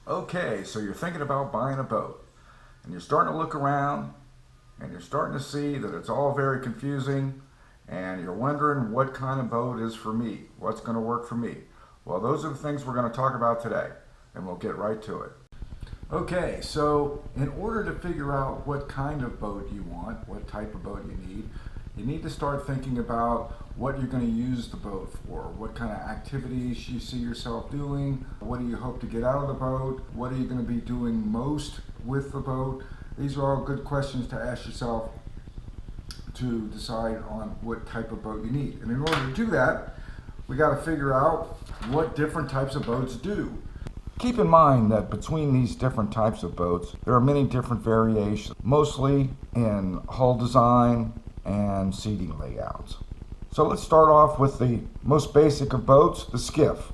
Okay, so you're thinking about buying a boat and you're starting to look around and you're starting to see that it's all very confusing and you're wondering what kind of boat is for me, what's going to work for me. Well, those are the things we're going to talk about today and we'll get right to it. Okay, so in order to figure out what kind of boat you want, what type of boat you need to start thinking about what you're going to use the boat for, what kind of activities you see yourself doing, what do you hope to get out of the boat, what are you going to be doing most with the boat. These are all good questions to ask yourself to decide on what type of boat you need. And in order to do that, we got to figure out what different types of boats do. Keep in mind that between these different types of boats, there are many different variations, mostly in hull design and seating layouts. So let's start off with the most basic of boats, the skiff.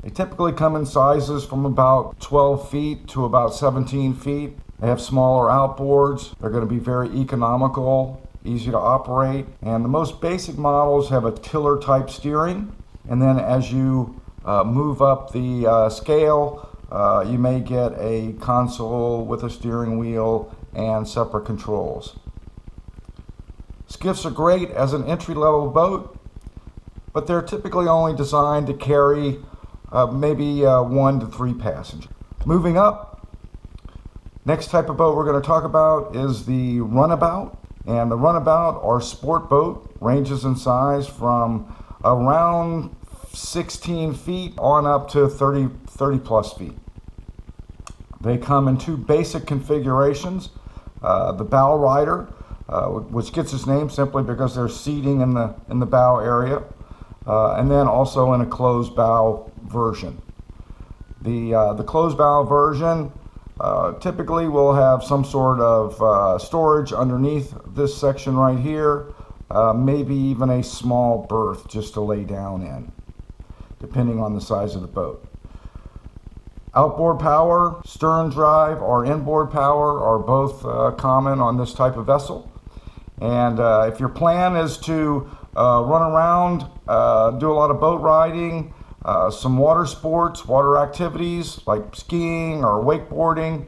They typically come in sizes from about 12 feet to about 17 feet. They have smaller outboards. They're going to be very economical, easy to operate. And the most basic models have a tiller type steering. And then as you move up the scale, you may get a console with a steering wheel and separate controls. Skiffs are great as an entry-level boat, but they're typically only designed to carry maybe 1 to 3 passengers. Moving up, next type of boat we're going to talk about is the runabout. And the runabout or sport boat ranges in size from around 16 feet on up to 30 plus feet. They come in 2 basic configurations. The bow rider, which gets its name simply because there's seating in the bow area, and then also in a closed bow version. The closed bow version typically will have some sort of storage underneath this section right here, maybe even a small berth just to lay down in, depending on the size of the boat. Outboard power, stern drive, or inboard power are both common on this type of vessel. And if your plan is to run around, do a lot of boat riding, some water sports, water activities like skiing or wakeboarding,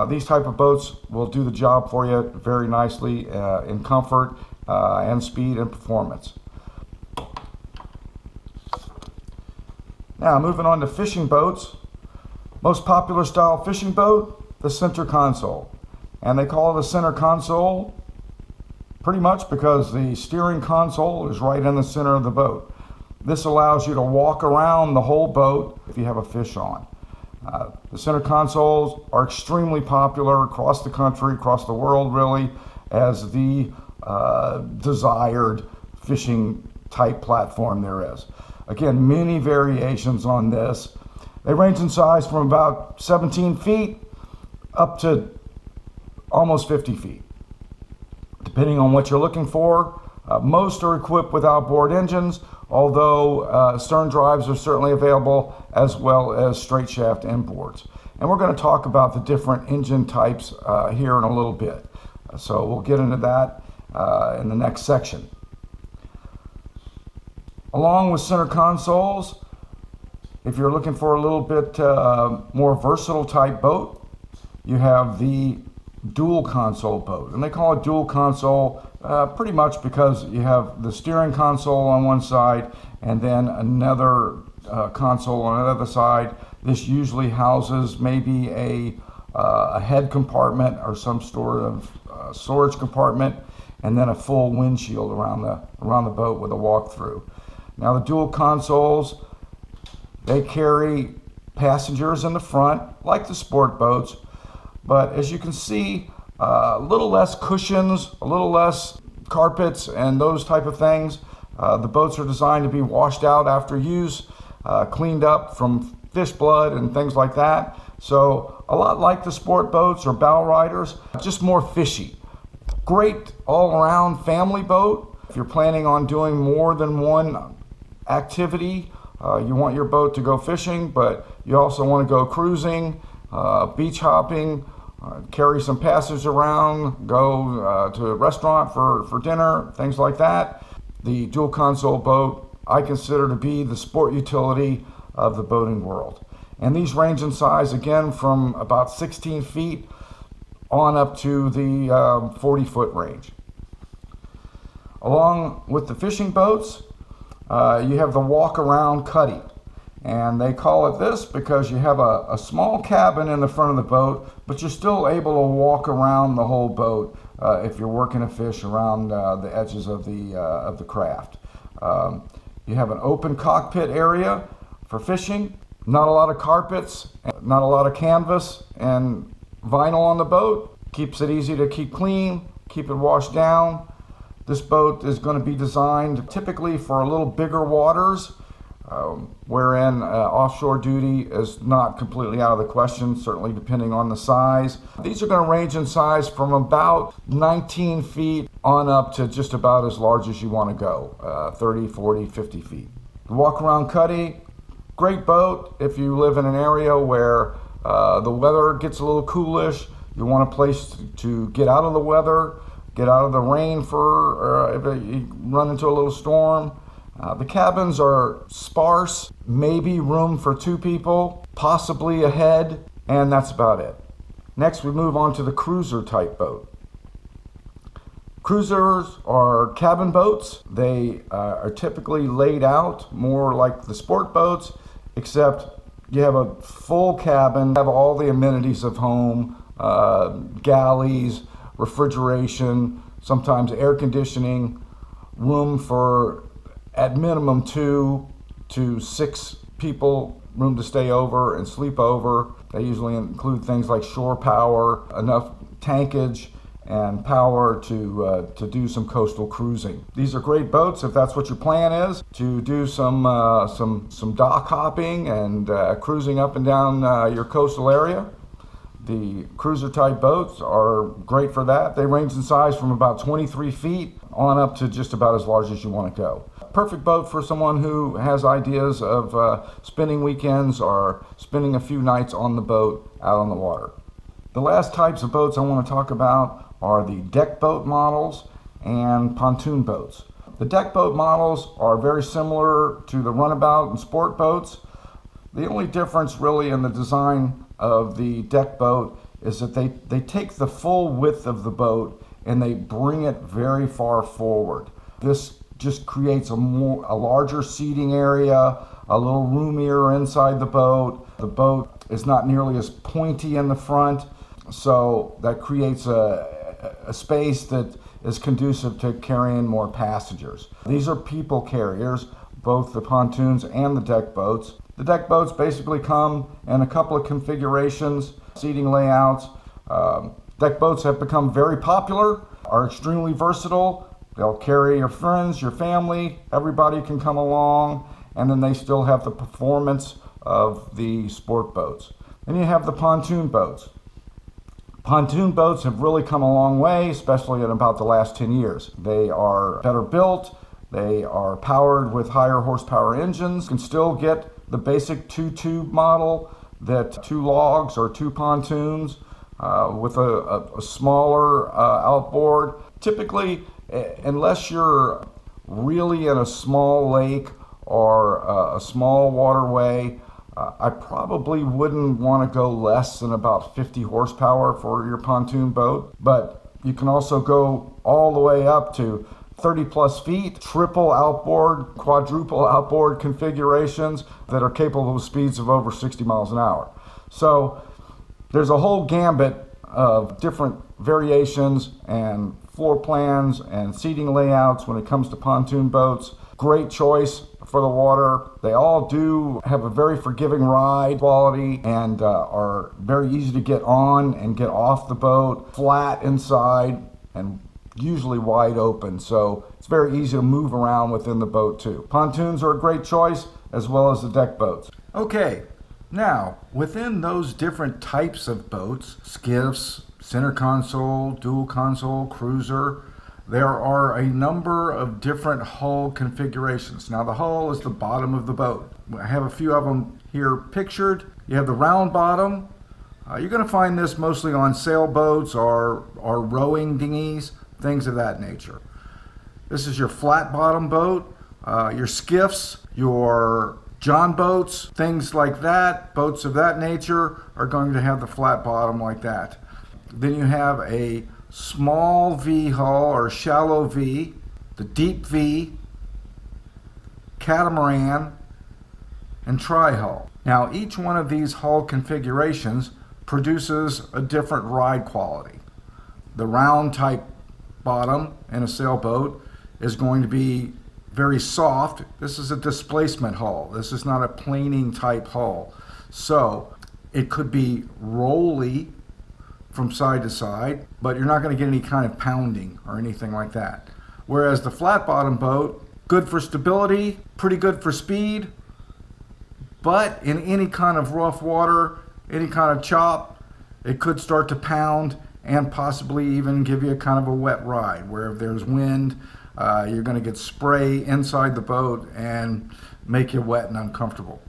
these type of boats will do the job for you very nicely in comfort and speed and performance. Now moving on to fishing boats. Most popular style fishing boat, the center console. And they call it a center console pretty much because the steering console is right in the center of the boat. This allows you to walk around the whole boat if you have a fish on. The center consoles are extremely popular across the country, across the world really, as the desired fishing type platform there is. Again, many variations on this. They range in size from about 17 feet up to almost 50 feet, depending on what you're looking for. Most are equipped with outboard engines, although stern drives are certainly available, as well as straight shaft inboards. And we're going to talk about the different engine types here in a little bit. So we'll get into that in the next section. Along with center consoles, if you're looking for a little bit more versatile type boat, you have the dual console boat. And they call it dual console pretty much because you have the steering console on one side and then another console on the other side. This usually houses maybe a head compartment or some sort of storage compartment, and then a full windshield around the boat with a walk-through. Now the dual consoles, they carry passengers in the front, like the sport boats, but as you can see, a little less cushions, a little less carpets and those type of things. The boats are designed to be washed out after use, cleaned up from fish blood and things like that. So a lot like the sport boats or bow riders, just more fishy. Great all-around family boat. If you're planning on doing more than one activity, you want your boat to go fishing, but you also want to go cruising, beach hopping, carry some passengers around, go to a restaurant for dinner, things like that. The dual console boat I consider to be the sport utility of the boating world. And these range in size, again, from about 16 feet on up to the 40-foot range. Along with the fishing boats, you have the walk-around cuddy. And they call it this because you have a small cabin in the front of the boat, but you're still able to walk around the whole boat if you're working a fish around the edges of the craft. You have an open cockpit area for fishing. Not a lot of carpets, not a lot of canvas and vinyl on the boat. Keeps it easy to keep clean, keep it washed down. This boat is going to be designed typically for a little bigger waters, wherein offshore duty is not completely out of the question, certainly depending on the size. These are going to range in size from about 19 feet on up to just about as large as you want to go, 30, 40, 50 feet. The walk-around cuddy, great boat if you live in an area where the weather gets a little coolish. You want a place to get out of the weather, get out of the rain for if you run into a little storm. The cabins are sparse, maybe room for 2 people, possibly a head, and that's about it. Next, we move on to the cruiser type boat. Cruisers are cabin boats. They are typically laid out more like the sport boats, except you have a full cabin, have all the amenities of home, galleys, refrigeration, sometimes air conditioning, room for at minimum 2 to 6 people, room to stay over and sleep over. They usually include things like shore power, enough tankage and power to do some coastal cruising. These are great boats if that's what your plan is, to do some dock hopping and cruising up and down your coastal area. The cruiser type boats are great for that. They range in size from about 23 feet on up to just about as large as you want to go. Perfect boat for someone who has ideas of spending weekends or spending a few nights on the boat out on the water. The last types of boats I want to talk about are the deck boat models and pontoon boats. The deck boat models are very similar to the runabout and sport boats. The only difference really in the design of the deck boat is that they take the full width of the boat and they bring it very far forward. This just creates a larger seating area, a little roomier inside the boat. The boat is not nearly as pointy in the front, so that creates a space that is conducive to carrying more passengers. These are people carriers, both the pontoons and the deck boats. The deck boats basically come in a couple of configurations, seating layouts. Deck boats have become very popular, are extremely versatile. They'll carry your friends, your family, everybody can come along, and then they still have the performance of the sport boats. Then you have the pontoon boats. Pontoon boats have really come a long way, especially in about the last 10 years. They are better built, they are powered with higher horsepower engines. You can still get the basic 2-tube model, that 2 logs or 2 pontoons with a smaller outboard. Typically, unless you're really in a small lake or a small waterway, I probably wouldn't want to go less than about 50 horsepower for your pontoon boat. But you can also go all the way up to 30 plus feet, triple outboard, quadruple outboard configurations that are capable of speeds of over 60 miles an hour. So there's a whole gambit of different variations and floor plans and seating layouts when it comes to pontoon boats. Great choice for the water. They all do have a very forgiving ride quality and are very easy to get on and get off the boat, flat inside and usually wide open, so it's very easy to move around within the boat too. Pontoons are a great choice, as well as the deck boats. Okay, now within those different types of boats, skiffs, center console, dual console, cruiser, there are a number of different hull configurations. Now the hull is the bottom of the boat. I have a few of them here pictured. You have the round bottom. You're going to find this mostly on sailboats or rowing dinghies, things of that nature. This is your flat bottom boat, your skiffs, your John boats, things like that, boats of that nature are going to have the flat bottom like that. Then you have a small V hull or shallow V, the deep V, catamaran, and tri-hull. Now each one of these hull configurations produces a different ride quality. The round type bottom in a sailboat is going to be very soft. This is a displacement hull. This is not a planing type hull. So it could be rolly from side to side, but you're not going to get any kind of pounding or anything like that. Whereas the flat bottom boat, good for stability, pretty good for speed, but in any kind of rough water, any kind of chop, it could start to pound and possibly even give you a kind of a wet ride, where if there's wind, you're going to get spray inside the boat and make you wet and uncomfortable.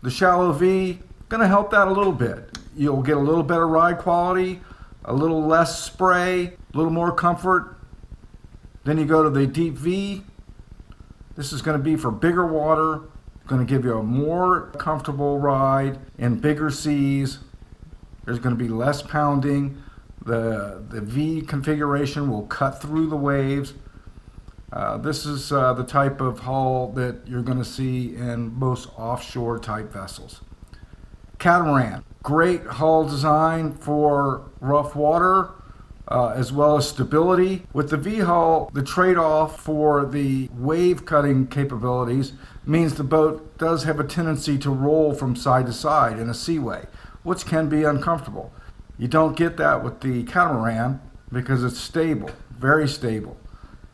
The shallow V, going to help that a little bit. You'll get a little better ride quality, a little less spray, a little more comfort. Then you go to the deep V. This is going to be for bigger water, going to give you a more comfortable ride in bigger seas. There's going to be less pounding. The V configuration will cut through the waves. This is the type of hull that you're going to see in most offshore type vessels. Catamaran, great hull design for rough water as well as stability. With the V hull, the trade-off for the wave cutting capabilities means the boat does have a tendency to roll from side to side in a seaway, which can be uncomfortable. You don't get that with the catamaran because it's stable, very stable.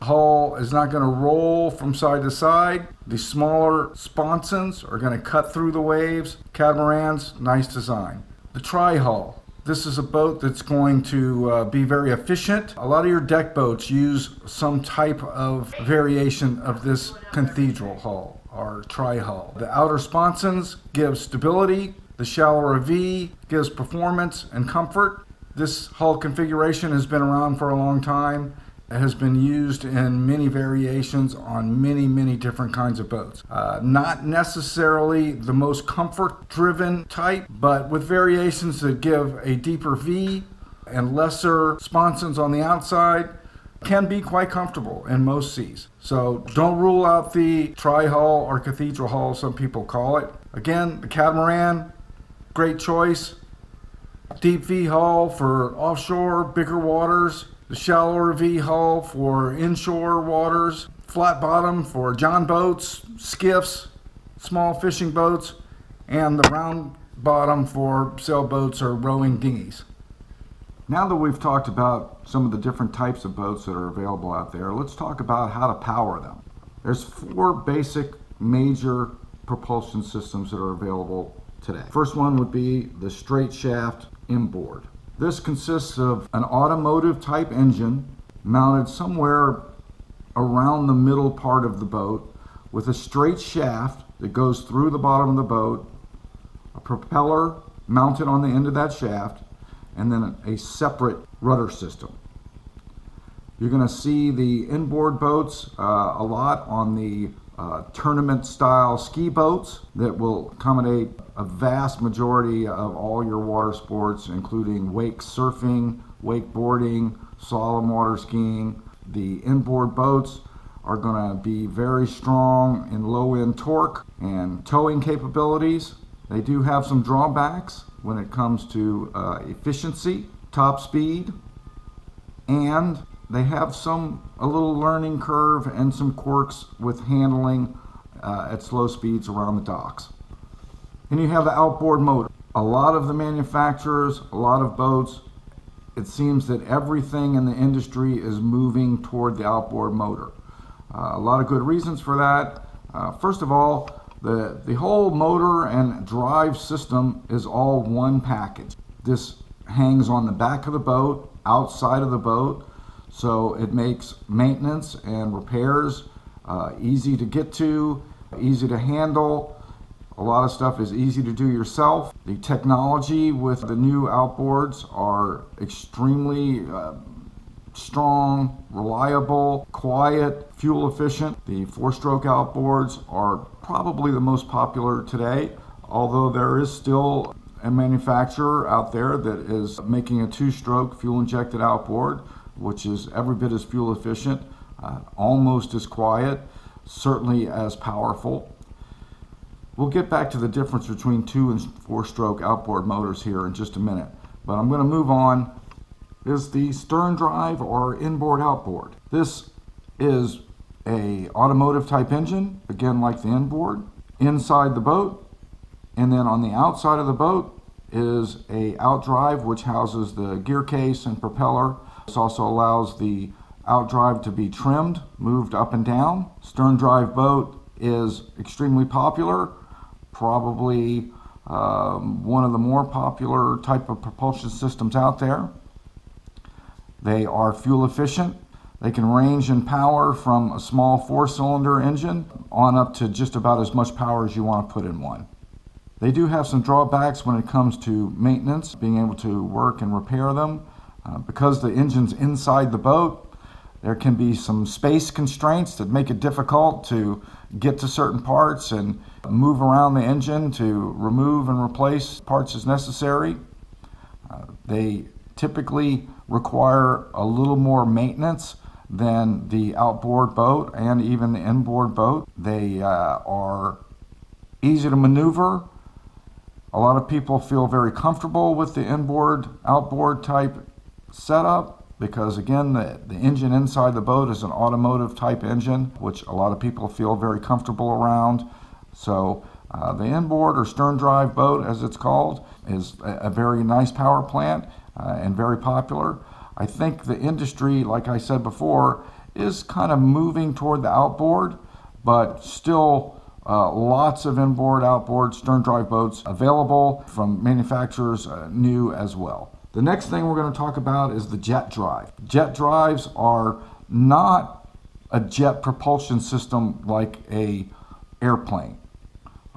The hull is not going to roll from side to side. The smaller sponsons are going to cut through the waves. Catamarans, nice design. The tri-hull. This is a boat that's going to be very efficient. A lot of your deck boats use some type of variation of this cathedral hull or tri-hull. The outer sponsons give stability. The shallower V gives performance and comfort. This hull configuration has been around for a long time. It has been used in many variations on many different kinds of boats. Not necessarily the most comfort-driven type, but with variations that give a deeper V and lesser sponsons on the outside, can be quite comfortable in most seas. So don't rule out the tri-hull or cathedral hull, some people call it. Again, the catamaran, great choice. Deep V hull for offshore, bigger waters. The shallower V hull for inshore waters. Flat bottom for john boats, skiffs, small fishing boats. And the round bottom for sailboats or rowing dinghies. Now that we've talked about some of the different types of boats that are available out there, let's talk about how to power them. There's 4 basic major propulsion systems that are available today. First one would be the straight shaft inboard. This consists of an automotive type engine mounted somewhere around the middle part of the boat with a straight shaft that goes through the bottom of the boat, a propeller mounted on the end of that shaft, and then a separate rudder system. You're going to see the inboard boats a lot on the tournament style ski boats that will accommodate a vast majority of all your water sports, including wake surfing, wakeboarding, slalom water skiing. The inboard boats are going to be very strong in low end torque and towing capabilities. They do have some drawbacks when it comes to efficiency, top speed, and they have a little learning curve and some quirks with handling at slow speeds around the docks. And you have the outboard motor. A lot of the manufacturers, a lot of boats, it seems that everything in the industry is moving toward the outboard motor. A lot of good reasons for that. First of all, the whole motor and drive system is all one package. This hangs on the back of the boat, outside of the boat, so it makes maintenance and repairs easy to get to, easy to handle. A lot of stuff is easy to do yourself. The technology with the new outboards are extremely strong, reliable, quiet, fuel efficient. The 4-stroke outboards are probably the most popular today, although there is still a manufacturer out there that is making a 2-stroke fuel injected outboard, which is every bit as fuel efficient, almost as quiet, certainly as powerful. We'll get back to the difference between 2 and 4-stroke outboard motors here in just a minute, but I'm going to move on. Is the stern drive or inboard outboard. This is a automotive type engine, again like the inboard, inside the boat, and then on the outside of the boat is a outdrive which houses the gear case and propeller. This also allows the outdrive to be trimmed, moved up and down. Stern drive boat is extremely popular, probably one of the more popular type of propulsion systems out there. They are fuel efficient. They can range in power from a small 4-cylinder engine on up to just about as much power as you want to put in one. They do have some drawbacks when it comes to maintenance, being able to work and repair them. Because the engine's inside the boat, there can be some space constraints that make it difficult to get to certain parts and move around the engine to remove and replace parts as necessary. They typically require a little more maintenance than the outboard boat and even the inboard boat. They are easy to maneuver. A lot of people feel very comfortable with the inboard outboard type setup because, again, the engine inside the boat is an automotive type engine, which a lot of people feel very comfortable around. So the inboard or stern drive boat, as it's called, is a very nice power plant and very popular. I think the industry, like I said before, is kind of moving toward the outboard, but still lots of inboard, outboard, stern drive boats available from manufacturers new as well. The next thing we're going to talk about is the jet drive. Jet drives are not a jet propulsion system like a airplane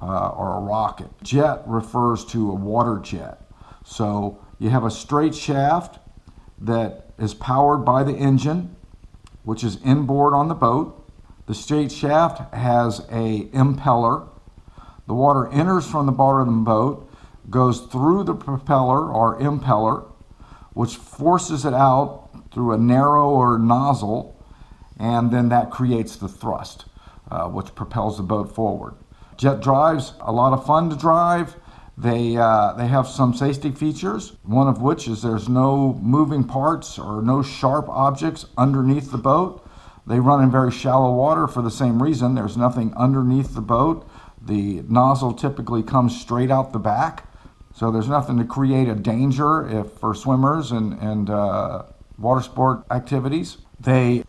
or a rocket. Jet refers to a water jet. So you have a straight shaft that is powered by the engine, which is inboard on the boat. The straight shaft has a impeller. The water enters from the bottom of the boat, goes through the propeller or impeller, which forces it out through a narrower nozzle, and then that creates the thrust, which propels the boat forward. Jet drives, a lot of fun to drive. They have some safety features, one of which is there's no moving parts or no sharp objects underneath the boat. They run in very shallow water for the same reason. There's nothing underneath the boat. The nozzle typically comes straight out the back, so there's nothing to create a danger for swimmers and water sport activities. They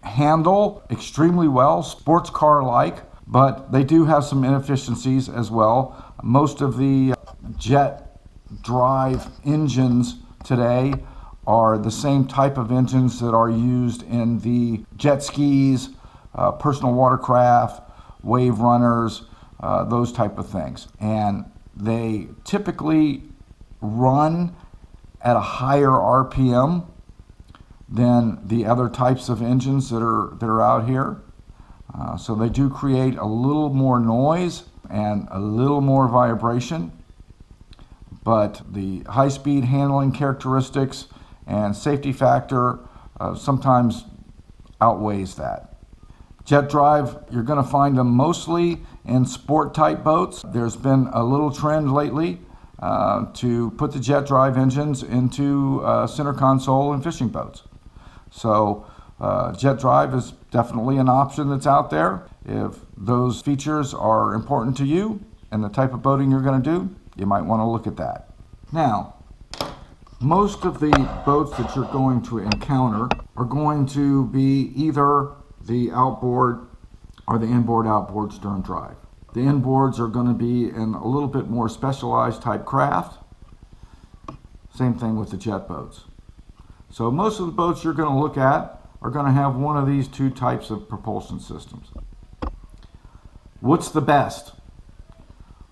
handle extremely well, sports car-like, but they do have some inefficiencies as well. Most of the jet drive engines today are the same type of engines that are used in the jet skis, personal watercraft, wave runners, those type of things. And they typically run at a higher RPM than the other types of engines that are out here. So they do create a little more noise and a little more vibration, but the high-speed handling characteristics and safety factor sometimes outweighs that. Jet drive, you're going to find them mostly in sport-type boats. There's been a little trend lately to put the jet drive engines into center console and fishing boats. So jet drive is definitely an option that's out there. If those features are important to you and the type of boating you're going to do, you might want to look at that. Now, most of the boats that you're going to encounter are going to be either the outboard or the inboard outboard stern drive. The inboards are going to be in a little bit more specialized type craft. Same thing with the jet boats. So most of the boats you're going to look at are going to have one of these two types of propulsion systems. What's the best?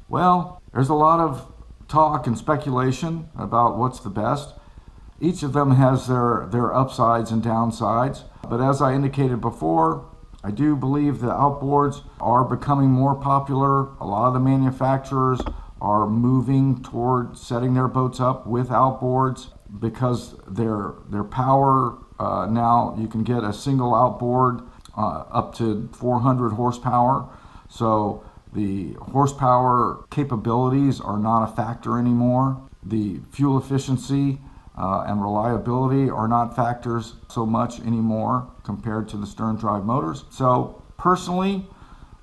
Well, there's a lot of talk and speculation about what's the best. Each of them has their upsides and downsides. But as I indicated before, I do believe the outboards are becoming more popular. A lot of the manufacturers are moving toward setting their boats up with outboards because their power, now you can get a single outboard up to 400 horsepower. So the horsepower capabilities are not a factor anymore. The fuel efficiency and reliability are not factors so much anymore compared to the stern drive motors. So personally,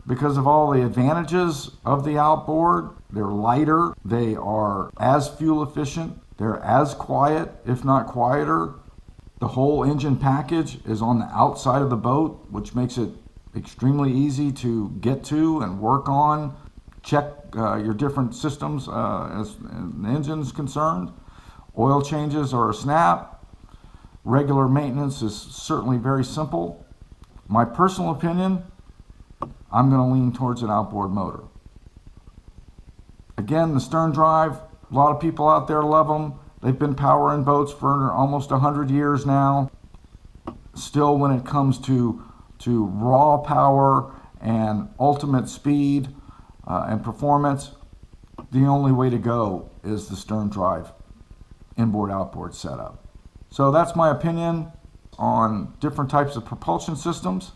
because of all the advantages of the outboard, they're lighter, they are as fuel efficient, they're as quiet, if not quieter. The whole engine package is on the outside of the boat, which makes it extremely easy to get to and work on. Check your different systems as the engine is concerned. Oil changes are a snap. Regular maintenance is certainly very simple. My personal opinion, I'm going to lean towards an outboard motor. Again, the stern drive, a lot of people out there love them. They've been powering boats for almost 100 years now. Still, when it comes to raw power and ultimate speed and performance, the only way to go is the stern drive inboard outboard setup. So that's my opinion on different types of propulsion systems.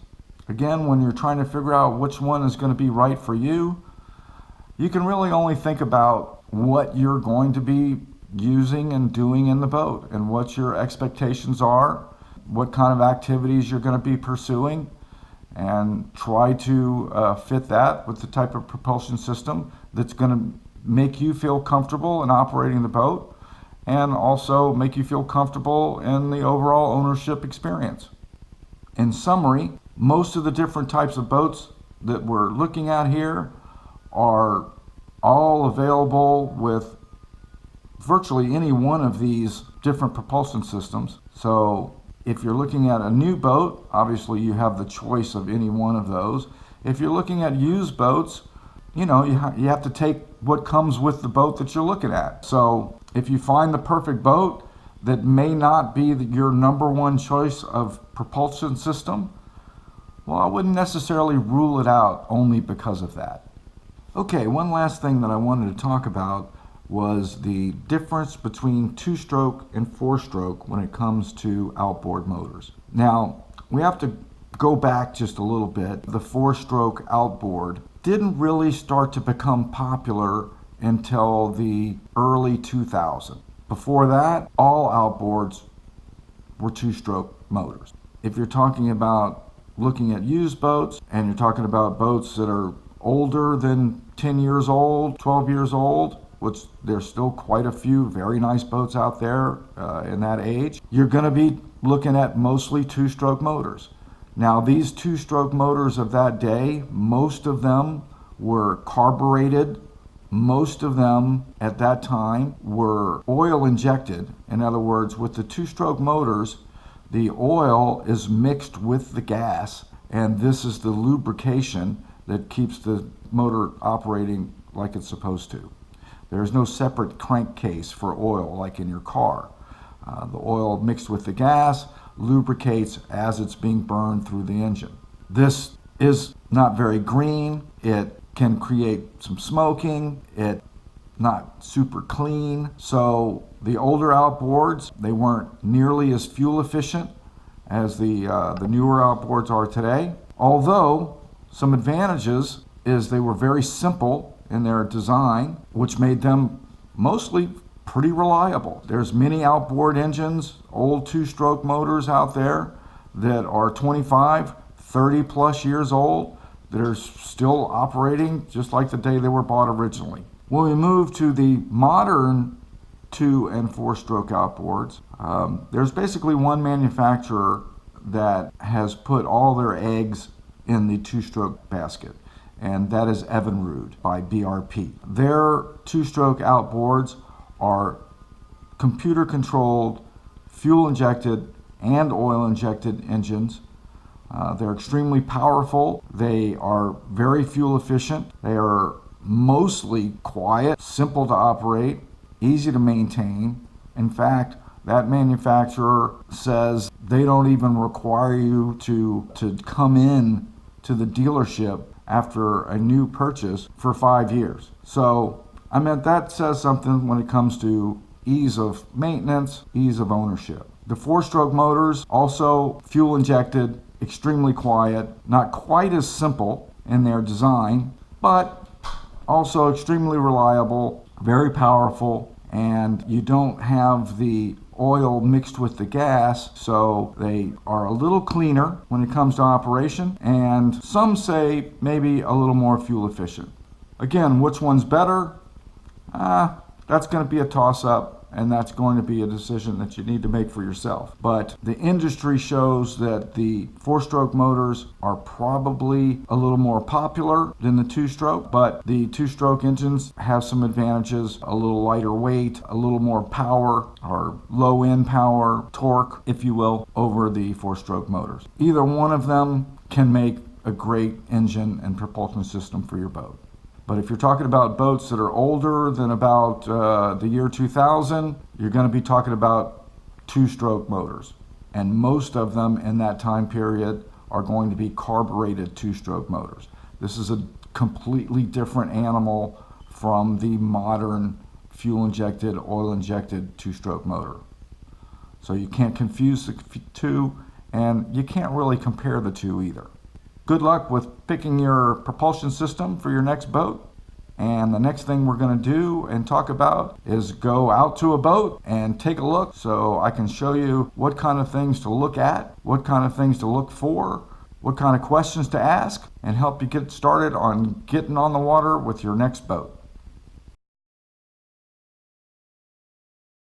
Again, when you're trying to figure out which one is going to be right for you, you can really only think about what you're going to be using and doing in the boat and what your expectations are, what kind of activities you're going to be pursuing, and try to fit that with the type of propulsion system that's going to make you feel comfortable in operating the boat and also make you feel comfortable in the overall ownership experience. In summary, most of the different types of boats that we're looking at here are all available with virtually any one of these different propulsion systems. So if you're looking at a new boat, obviously you have the choice of any one of those. If you're looking at used boats, you have to take what comes with the boat that you're looking at. So if you find the perfect boat that may not be your number one choice of propulsion system, well, I wouldn't necessarily rule it out only because of that. Okay, one last thing that I wanted to talk about was the difference between two-stroke and four-stroke when it comes to outboard motors. Now, we have to go back just a little bit. The four-stroke outboard didn't really start to become popular until the early 2000s. Before that, all outboards were two-stroke motors. If you're talking about looking at used boats and you're talking about boats that are older than 10 years old, 12 years old, which there's still quite a few very nice boats out there in that age, you're going to be looking at mostly two-stroke motors. Now, these two-stroke motors of that day, most of them were carbureted. Most of them at that time were oil injected. In other words, with the two-stroke motors, the oil is mixed with the gas, and this is the lubrication that keeps the motor operating like it's supposed to. There's no separate crankcase for oil like in your car. The oil mixed with the gas lubricates as it's being burned through the engine. This is not very green. It can create some smoking. It's not super clean. So the older outboards, they weren't nearly as fuel efficient as the newer outboards are today. Although some advantages is they were very simple in their design, which made them mostly pretty reliable. There's many outboard engines, old two-stroke motors out there that are 25, 30 plus years old that are still operating just like the day they were bought originally. When we move to the modern two and four-stroke outboards, there's basically one manufacturer that has put all their eggs in the two-stroke basket, and that is Evinrude by BRP. Their two-stroke outboards are computer-controlled, fuel-injected, and oil-injected engines. They're extremely powerful. They are very fuel-efficient. They are mostly quiet, simple to operate, easy to maintain. In fact, that manufacturer says they don't even require you to come in to the dealership after a new purchase for 5 years. So, I mean, that says something when it comes to ease of maintenance, ease of ownership. The 4-stroke motors, also fuel injected, extremely quiet, not quite as simple in their design, but also extremely reliable, very powerful, and you don't have the oil mixed with the gas, so they are a little cleaner when it comes to operation, and some say maybe a little more fuel efficient. Again, which one's better? That's going to be a toss-up, and that's going to be a decision that you need to make for yourself. But the industry shows that the 4-stroke motors are probably a little more popular than the 2-stroke, but the 2-stroke engines have some advantages: a little lighter weight, a little more power, or low-end power, torque, if you will, over the 4-stroke motors. Either one of them can make a great engine and propulsion system for your boat. But if you're talking about boats that are older than about the year 2000, you're going to be talking about 2-stroke motors. And most of them in that time period are going to be carbureted 2-stroke motors. This is a completely different animal from the modern fuel-injected, oil-injected 2-stroke motor. So you can't confuse the two, and you can't really compare the two either. Good luck with picking your propulsion system for your next boat. And the next thing we're going to do and talk about is go out to a boat and take a look, so I can show you what kind of things to look at, what kind of things to look for, what kind of questions to ask, and help you get started on getting on the water with your next boat.